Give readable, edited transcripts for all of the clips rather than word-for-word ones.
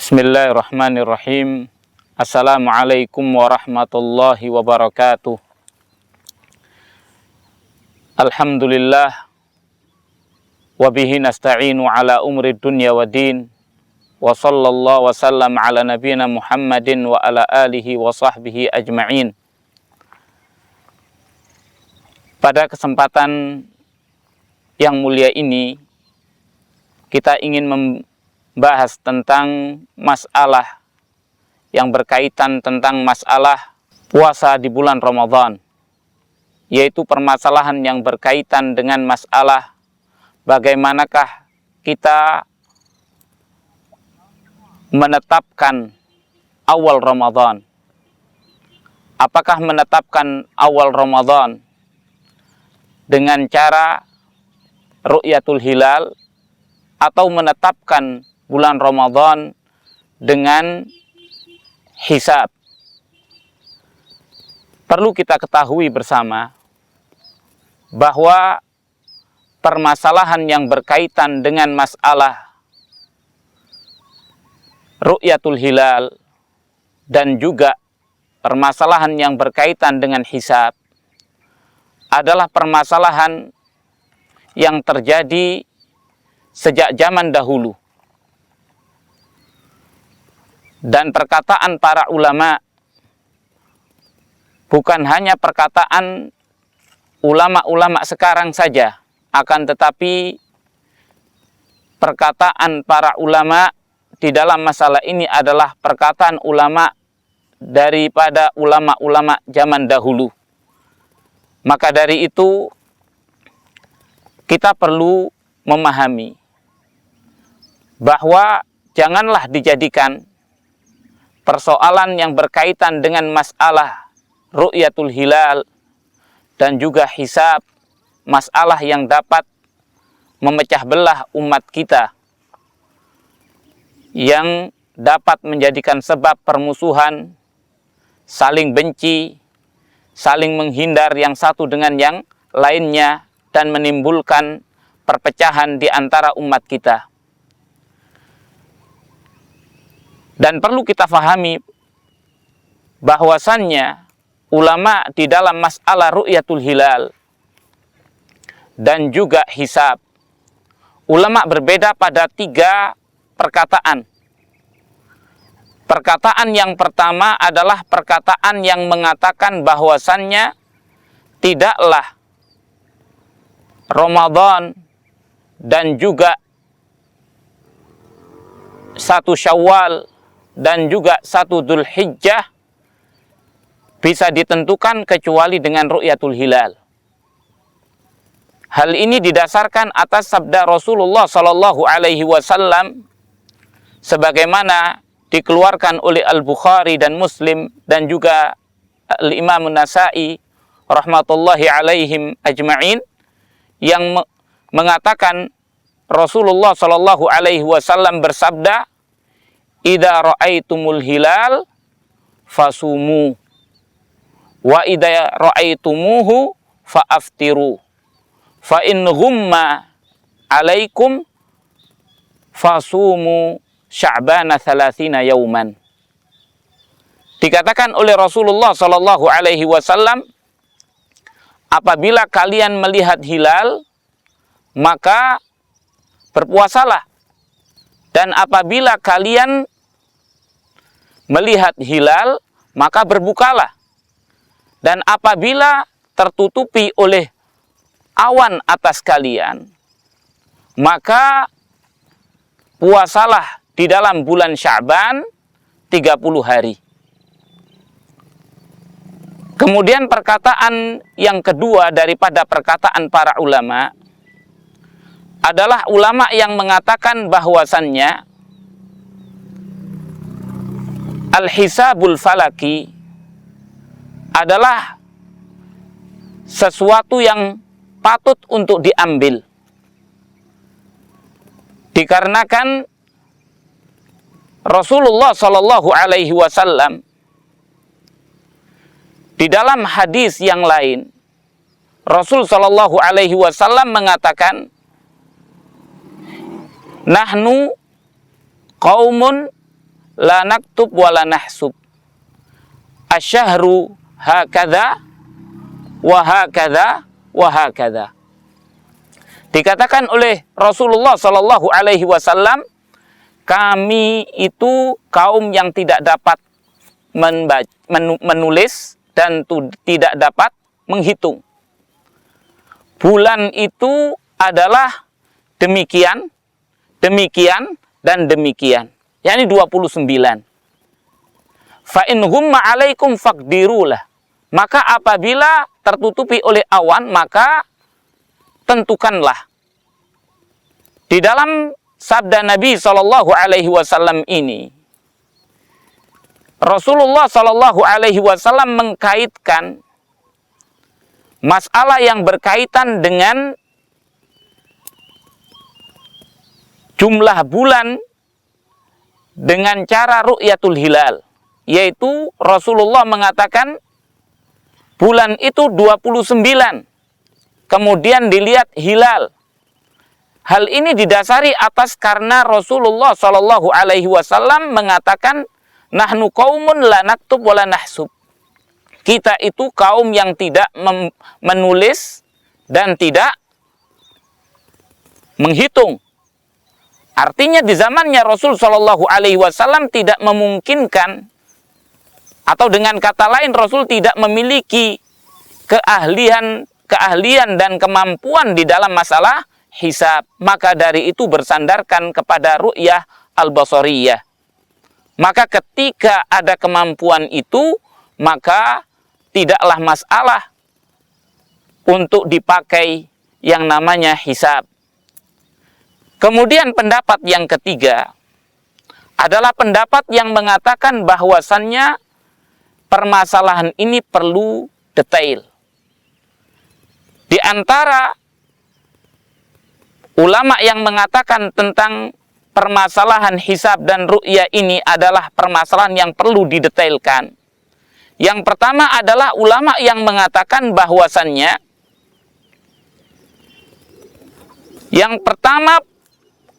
Bismillahirrahmanirrahim. Assalamualaikum warahmatullahi wabarakatuh. Alhamdulillah. Wabihi nasta'inu ala umri dunya wa din. Wa sallallahu wa sallam ala nabiyina Muhammadin wa ala alihi wa sahbihi ajma'in. Pada kesempatan yang mulia ini, kita ingin membahas tentang masalah yang berkaitan tentang masalah puasa di bulan Ramadan, yaitu permasalahan yang berkaitan dengan masalah bagaimanakah kita menetapkan awal Ramadan. Apakah menetapkan awal Ramadan dengan cara ru'yatul hilal atau menetapkan bulan Ramadan dengan hisab? Perlu kita ketahui bersama bahwa permasalahan yang berkaitan dengan masalah ru'yatul hilal dan juga permasalahan yang berkaitan dengan hisab adalah permasalahan yang terjadi sejak zaman dahulu. Dan perkataan para ulama bukan hanya perkataan ulama-ulama sekarang saja, akan tetapi perkataan para ulama di dalam masalah ini adalah perkataan ulama daripada ulama-ulama zaman dahulu. Maka dari itu kita perlu memahami bahwa janganlah dijadikan persoalan yang berkaitan dengan masalah ru'yatul hilal dan juga hisab masalah yang dapat memecah belah umat kita, yang dapat menjadikan sebab permusuhan, saling benci, saling menghindar yang satu dengan yang lainnya, dan menimbulkan perpecahan di antara umat kita. Dan perlu kita fahami bahwasannya ulama di dalam masalah ru'yatul hilal dan juga hisab, ulama berbeda pada 3 perkataan. Perkataan yang pertama adalah perkataan yang mengatakan bahwasannya tidaklah Ramadan dan juga 1 Syawal dan juga 1 Dzulhijjah bisa ditentukan kecuali dengan ru'yatul hilal. Hal ini didasarkan atas sabda Rasulullah sallallahu alaihi wasallam sebagaimana dikeluarkan oleh Al-Bukhari dan Muslim dan juga Al-Imam An-Nasa'i rahmatullahi alaihim ajma'in, yang mengatakan Rasulullah sallallahu alaihi wasallam bersabda, "Idza ra'aitumul hilal fasumu wa idza ra'aitumuhu fa'aftiru fa in ghumma 'alaikum fasumu sya'bana 30 yauman." Dikatakan oleh Rasulullah sallallahu alaihi wasallam, apabila kalian melihat hilal maka berpuasalah, dan apabila kalian melihat hilal maka berbukalah, dan apabila tertutupi oleh awan atas kalian maka puasalah di dalam bulan Sya'ban 30 hari. Kemudian perkataan yang kedua daripada perkataan para ulama adalah ulama yang mengatakan bahwasannya al-hisabul falaki adalah sesuatu yang patut untuk diambil, dikarenakan Rasulullah Shallallahu Alaihi Wasallam di dalam hadis yang lain, Rasul Shallallahu Alaihi Wasallam mengatakan, nahnu qaumun la naktub wa la nahsub. Asyahru hakadha wa hakadha wa hakadha. Dikatakan oleh Rasulullah Shallallahu Alaihi Wasallam, kami itu kaum yang tidak dapat menulis dan tidak dapat menghitung. Bulan itu adalah demikian, demikian, dan demikian. yakni 29. Fa in humma alaikum faqdirulah. Maka apabila tertutupi oleh awan, maka tentukanlah. Di dalam sabda Nabi Shallallahu Alaihi Wasallam ini, Rasulullah Shallallahu Alaihi Wasallam mengkaitkan masalah yang berkaitan dengan jumlah bulan dengan cara ru'yatul hilal, yaitu Rasulullah mengatakan bulan itu 29, kemudian dilihat hilal. Hal ini didasari atas karena Rasulullah Shallallahu Alaihi Wasallam mengatakan, nahnu qaumun la naktub wa la nahsub. Kita itu kaum yang tidak menulis dan tidak menghitung. Artinya di zamannya Rasul Shallallahu Alaihi Wasallam tidak memungkinkan, atau dengan kata lain Rasul tidak memiliki keahlian dan kemampuan di dalam masalah hisab. Maka dari itu bersandarkan kepada ru'yah al-basariyah. Maka ketika ada kemampuan itu, maka tidaklah masalah untuk dipakai yang namanya hisab. Kemudian pendapat yang ketiga adalah pendapat yang mengatakan bahwasannya permasalahan ini perlu detail. Di antara ulama yang mengatakan tentang permasalahan hisab dan ru'yah ini adalah permasalahan yang perlu didetailkan. Yang pertama adalah ulama yang mengatakan bahwasannya yang pertama,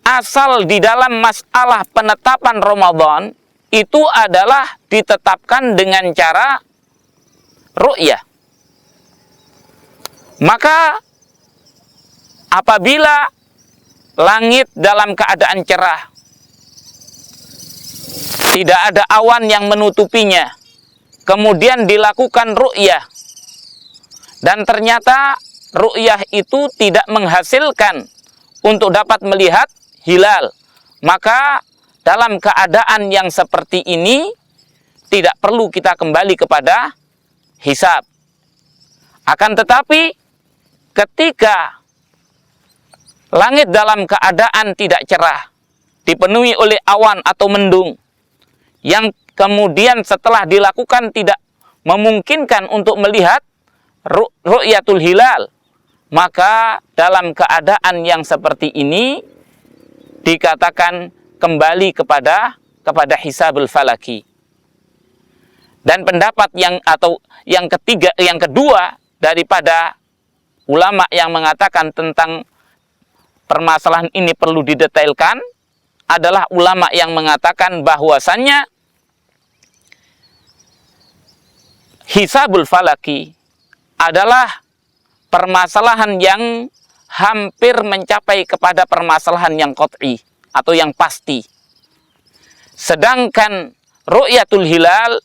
asal di dalam masalah penetapan Ramadan itu adalah ditetapkan dengan cara ru'yah. Maka apabila langit dalam keadaan cerah, tidak ada awan yang menutupinya, kemudian dilakukan ru'yah, dan ternyata ru'yah itu tidak menghasilkan untuk dapat melihat hilal, maka dalam keadaan yang seperti ini tidak perlu kita kembali kepada hisab. Akan tetapi ketika langit dalam keadaan tidak cerah, dipenuhi oleh awan atau mendung, yang kemudian setelah dilakukan tidak memungkinkan untuk melihat ru'yatul hilal, maka dalam keadaan yang seperti ini dikatakan kembali kepada hisabul falaki. Dan pendapat yang kedua daripada ulama yang mengatakan tentang permasalahan ini perlu didetailkan adalah ulama yang mengatakan bahwasannya hisabul falaki adalah permasalahan yang hampir mencapai kepada permasalahan yang qat'i atau yang pasti. Sedangkan ru'yatul hilal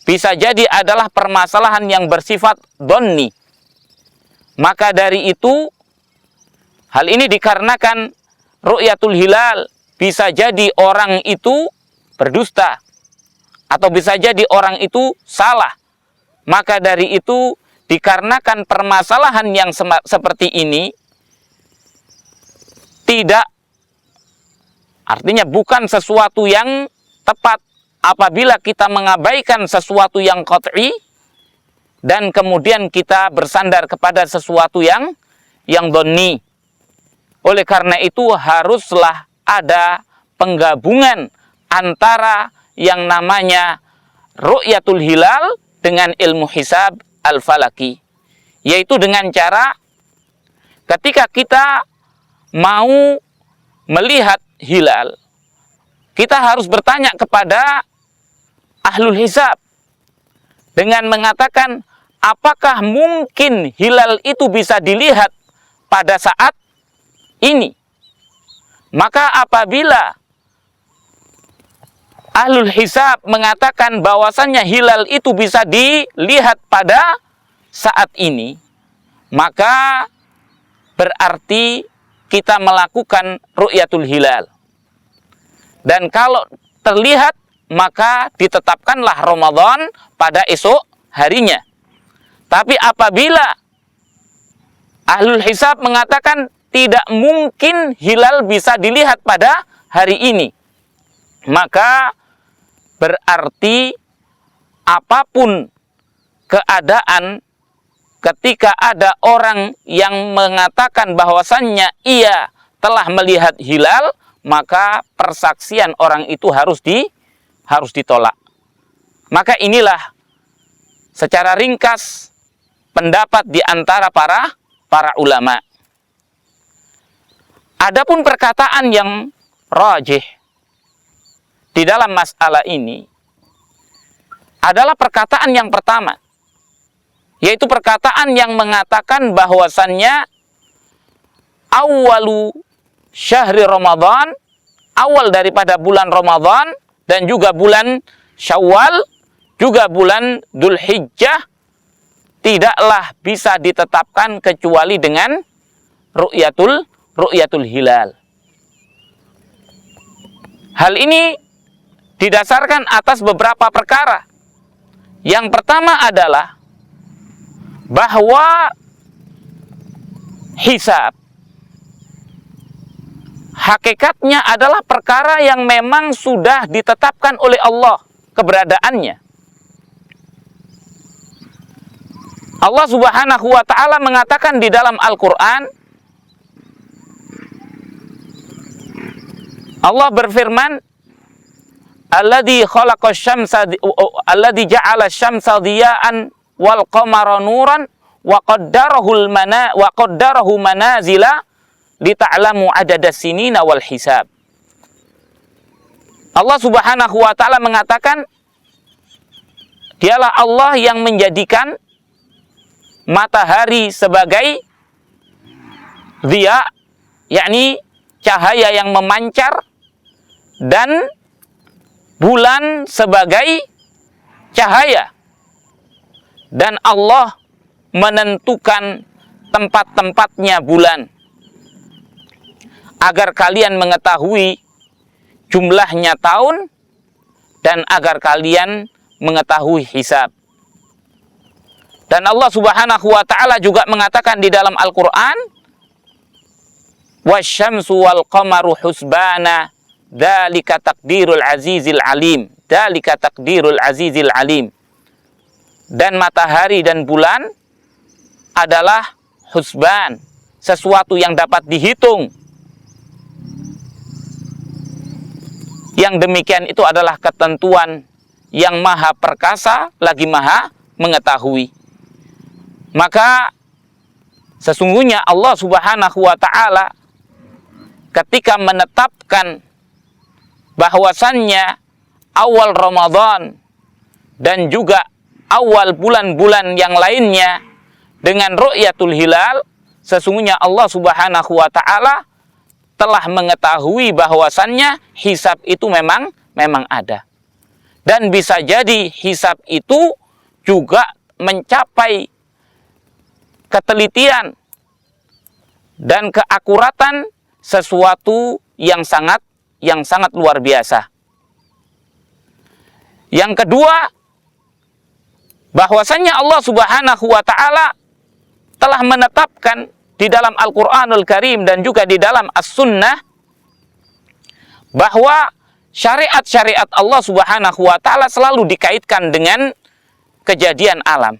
bisa jadi adalah permasalahan yang bersifat dhonni. Maka dari itu, hal ini dikarenakan ru'yatul hilal bisa jadi orang itu berdusta, atau bisa jadi orang itu salah. Maka dari itu, dikarenakan permasalahan yang seperti ini tidak, artinya bukan sesuatu yang tepat apabila kita mengabaikan sesuatu yang qat'i dan kemudian kita bersandar kepada sesuatu yang dhonni. Oleh karena itu haruslah ada penggabungan antara yang namanya ru'yatul hilal dengan ilmu hisab al-falaki, yaitu dengan cara ketika kita mau melihat hilal, kita harus bertanya kepada ahlul hisab dengan mengatakan, apakah mungkin hilal itu bisa dilihat pada saat ini? Maka apabila ahlul hisab mengatakan bahwasannya hilal itu bisa dilihat pada saat ini, maka berarti kita melakukan ru'yatul hilal. Dan kalau terlihat, maka ditetapkanlah Ramadan pada esok harinya. Tapi apabila ahlul hisab mengatakan tidak mungkin hilal bisa dilihat pada hari ini, maka berarti apapun keadaan ketika ada orang yang mengatakan bahwasannya ia telah melihat hilal, maka persaksian orang itu harus ditolak. Maka inilah secara ringkas pendapat di antara para ulama. Adapun perkataan yang rajih di dalam masalah ini adalah perkataan yang pertama, yaitu perkataan yang mengatakan bahwasannya awalu syahri Ramadan, awal daripada bulan Ramadan, dan juga bulan Syawal, juga bulan Dzulhijjah, tidaklah bisa ditetapkan kecuali dengan ru'yatul hilal. Hal ini didasarkan atas beberapa perkara. Yang pertama adalah bahwa hisab hakikatnya adalah perkara yang memang sudah ditetapkan oleh Allah keberadaannya. Allah Subhanahu wa ta'ala mengatakan di dalam Al-Quran, Allah berfirman, alladzi khalaqasy syamsa alladzi ja'ala asy-syamsa dhiya'an wal qamara nuran wa qaddarahu manazila lita'lamu adadas sinina wal hisab. Allah Subhanahu wa ta'ala mengatakan, dialah Allah yang menjadikan matahari sebagai dhiya, yakni cahaya yang memancar, dan bulan sebagai cahaya. Dan Allah menentukan tempat-tempatnya bulan agar kalian mengetahui jumlahnya tahun dan agar kalian mengetahui hisab. Dan Allah Subhanahu wa ta'ala juga mengatakan di dalam Al-Quran, wasyamsu wal qamaru husbana dzalika taqdirul azizil alim. Dzalika taqdirul azizil alim. Dan matahari dan bulan adalah husban, sesuatu yang dapat dihitung. Yang demikian itu adalah ketentuan yang maha perkasa lagi maha mengetahui. Maka sesungguhnya Allah Subhanahu wa ta'ala ketika menetapkan bahwasannya awal Ramadan dan juga awal bulan-bulan yang lainnya dengan ru'yatul hilal, sesungguhnya Allah Subhanahu wa ta'ala telah mengetahui bahwasannya hisab itu memang ada. Dan bisa jadi hisab itu juga mencapai ketelitian dan keakuratan sesuatu yang sangat luar biasa. Yang kedua, bahwasannya Allah Subhanahu wa ta'ala telah menetapkan di dalam Al-Quranul Karim dan juga di dalam As-Sunnah bahwa syariat-syariat Allah Subhanahu wa ta'ala selalu dikaitkan dengan kejadian alam.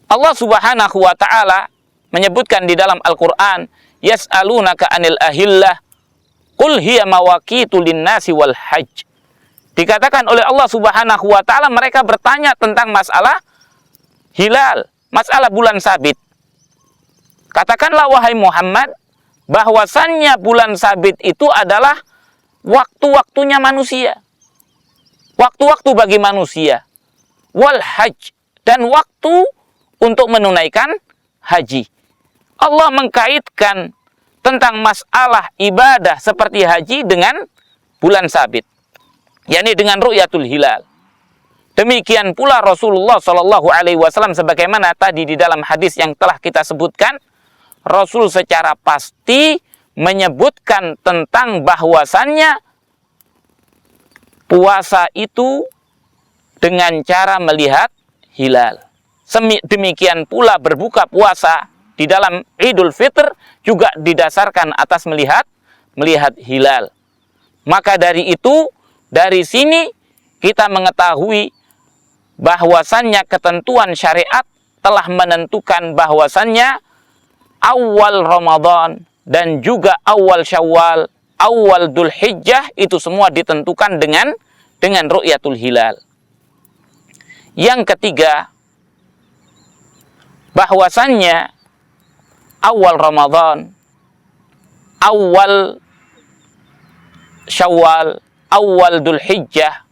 Allah Subhanahu wa ta'ala menyebutkan di dalam Al-Quran, yas'alunaka anil ahillah qul hiya mawaqitu linnasi wal hajj. Dikatakan oleh Allah Subhanahu wa ta'ala, mereka bertanya tentang masalah hilal, masalah bulan sabit. Katakanlah wahai Muhammad, bahwasannya bulan sabit itu adalah waktu-waktunya manusia. Waktu-waktu bagi manusia. Wal hajj, dan waktu untuk menunaikan haji. Allah mengkaitkan tentang masalah ibadah seperti haji dengan bulan sabit, yakni dengan ru'yatul hilal. Demikian pula Rasulullah Shallallahu Alaihi Wasallam, sebagaimana tadi di dalam hadis yang telah kita sebutkan, Rasul secara pasti menyebutkan tentang bahwasannya puasa itu dengan cara melihat hilal. Demikian pula berbuka puasa di dalam Idul Fitr juga didasarkan atas melihat hilal. Maka dari itu, dari sini kita mengetahui bahwasannya ketentuan syariat telah menentukan bahwasannya awal Ramadan dan juga awal Syawal, awal Dzulhijjah itu semua ditentukan dengan ru'yatul hilal. Yang ketiga, bahwasannya awal Ramadan, awal Syawal, awal Dzulhijjah,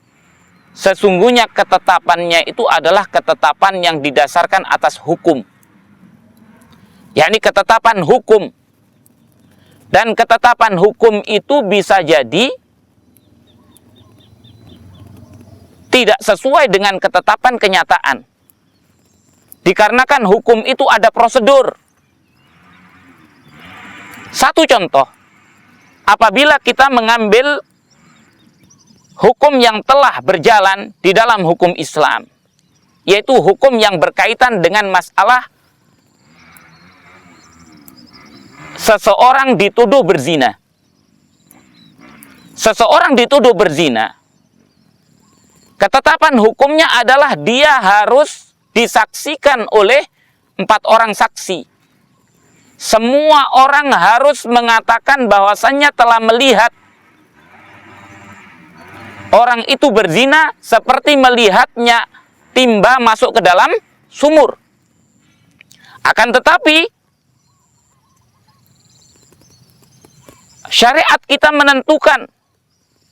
sesungguhnya ketetapannya itu adalah ketetapan yang didasarkan atas hukum, yakni ketetapan hukum. Dan ketetapan hukum itu bisa jadi tidak sesuai dengan ketetapan kenyataan, dikarenakan hukum itu ada prosedur. Satu contoh, apabila kita mengambil hukum yang telah berjalan di dalam hukum Islam, yaitu hukum yang berkaitan dengan masalah seseorang dituduh berzina. Seseorang dituduh berzina, ketetapan hukumnya adalah dia harus disaksikan oleh 4 orang saksi. Semua orang harus mengatakan bahwasannya telah melihat orang itu berzina seperti melihatnya timba masuk ke dalam sumur. Akan tetapi syariat kita menentukan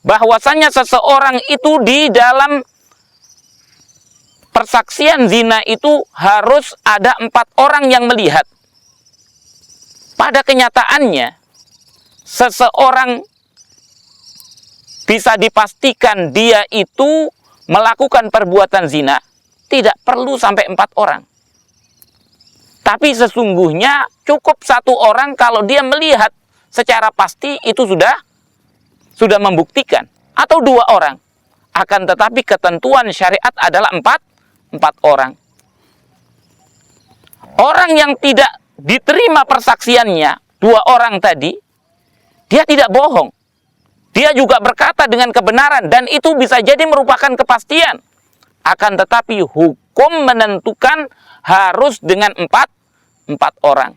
bahwasannya seseorang itu di dalam persaksian zina itu harus ada 4 orang yang melihat. Pada kenyataannya, seseorang bisa dipastikan dia itu melakukan perbuatan zina tidak perlu sampai 4 orang. Tapi sesungguhnya cukup 1 orang kalau dia melihat secara pasti itu sudah membuktikan, atau 2 orang. Akan tetapi ketentuan syariat adalah 4 orang. Orang yang tidak diterima persaksiannya 2 orang tadi, dia tidak bohong. Dia juga berkata dengan kebenaran dan itu bisa jadi merupakan kepastian. Akan tetapi hukum menentukan harus dengan 4 orang.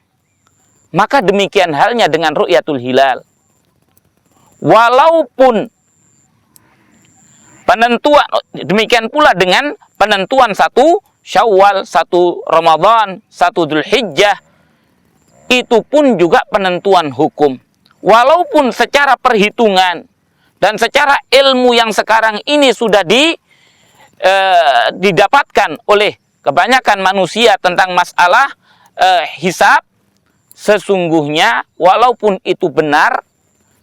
Maka demikian halnya dengan ru'yatul hilal. Walaupun penentuan, demikian pula dengan penentuan 1 Syawal, 1 Ramadan, 1 Dzulhijjah, itu pun juga penentuan hukum. Walaupun secara perhitungan dan secara ilmu yang sekarang ini sudah didapatkan oleh kebanyakan manusia tentang masalah hisab, sesungguhnya walaupun itu benar,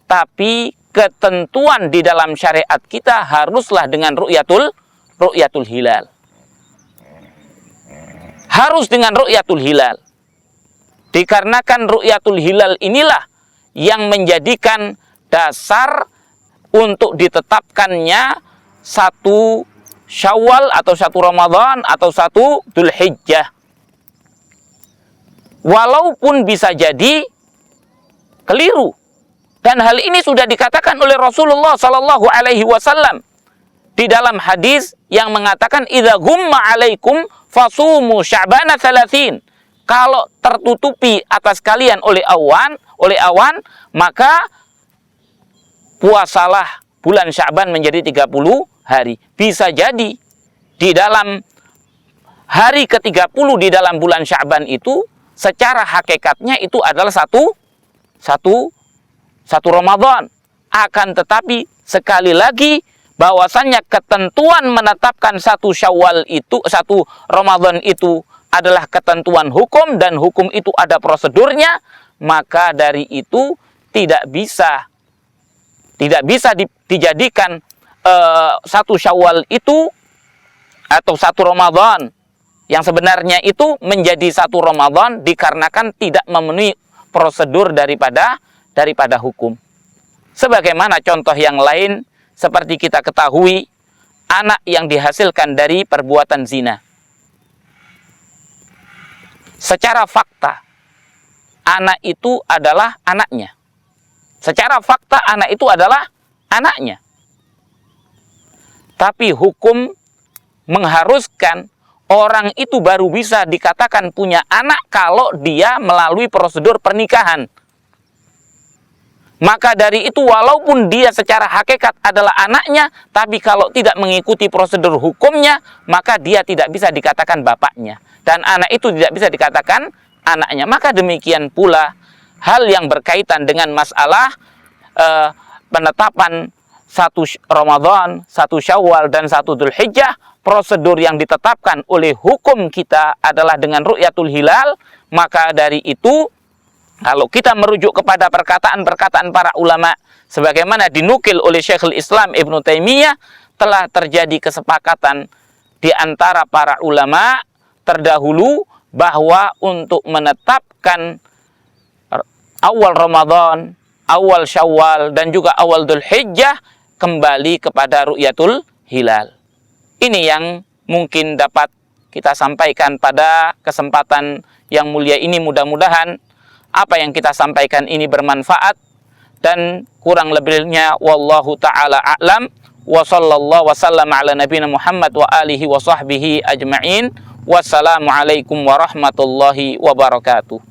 tapi ketentuan di dalam syariat kita haruslah dengan ru'yatul hilal. Harus dengan ru'yatul hilal. Dikarenakan ru'yatul hilal inilah yang menjadikan dasar untuk ditetapkannya 1 Syawal atau 1 Ramadan atau 1 Dzulhijjah. Walaupun bisa jadi keliru. Dan hal ini sudah dikatakan oleh Rasulullah Sallallahu Alaihi Wasallam di dalam hadis yang mengatakan idza ghumma alaikum fasumu sya'bana 30. Kalau tertutupi atas kalian oleh awan, maka puasalah bulan Sya'ban menjadi 30 hari. Bisa jadi di dalam hari ke-30 di dalam bulan Sya'ban itu secara hakikatnya itu adalah satu Ramadan. Akan tetapi sekali lagi bahwasannya ketentuan menetapkan satu Ramadan itu adalah ketentuan hukum dan hukum itu ada prosedurnya, maka dari itu tidak bisa dijadikan satu Syawal itu atau satu Ramadan yang sebenarnya itu menjadi satu Ramadan dikarenakan tidak memenuhi prosedur daripada hukum. Sebagaimana contoh yang lain, seperti kita ketahui, anak yang dihasilkan dari perbuatan zina. Secara fakta, anak itu adalah anaknya. Secara fakta, anak itu adalah anaknya. Tapi hukum mengharuskan orang itu baru bisa dikatakan punya anak kalau dia melalui prosedur pernikahan. Maka dari itu walaupun dia secara hakikat adalah anaknya, tapi kalau tidak mengikuti prosedur hukumnya, maka dia tidak bisa dikatakan bapaknya. Dan anak itu tidak bisa dikatakan anaknya. Maka demikian pula hal yang berkaitan dengan masalah penetapan satu Ramadan, satu Syawal, dan satu Dzulhijjah, prosedur yang ditetapkan oleh hukum kita adalah dengan ru'yatul hilal. Maka dari itu, kalau kita merujuk kepada perkataan-perkataan para ulama, sebagaimana dinukil oleh Syekhul Islam Ibnu Taimiyah, telah terjadi kesepakatan di antara para ulama terdahulu bahwa untuk menetapkan awal Ramadan, awal Syawal, dan juga awal Dzulhijjah kembali kepada ru'yatul hilal. Ini yang mungkin dapat kita sampaikan pada kesempatan yang mulia ini. Mudah-mudahan apa yang kita sampaikan ini bermanfaat, dan kurang lebihnya wallahu ta'ala a'lam, wa sallallahu wa sallam ala nabiyina Muhammad wa alihi wa sahbihi ajma'in. Wassalamualaikum warahmatullahi wabarakatuh.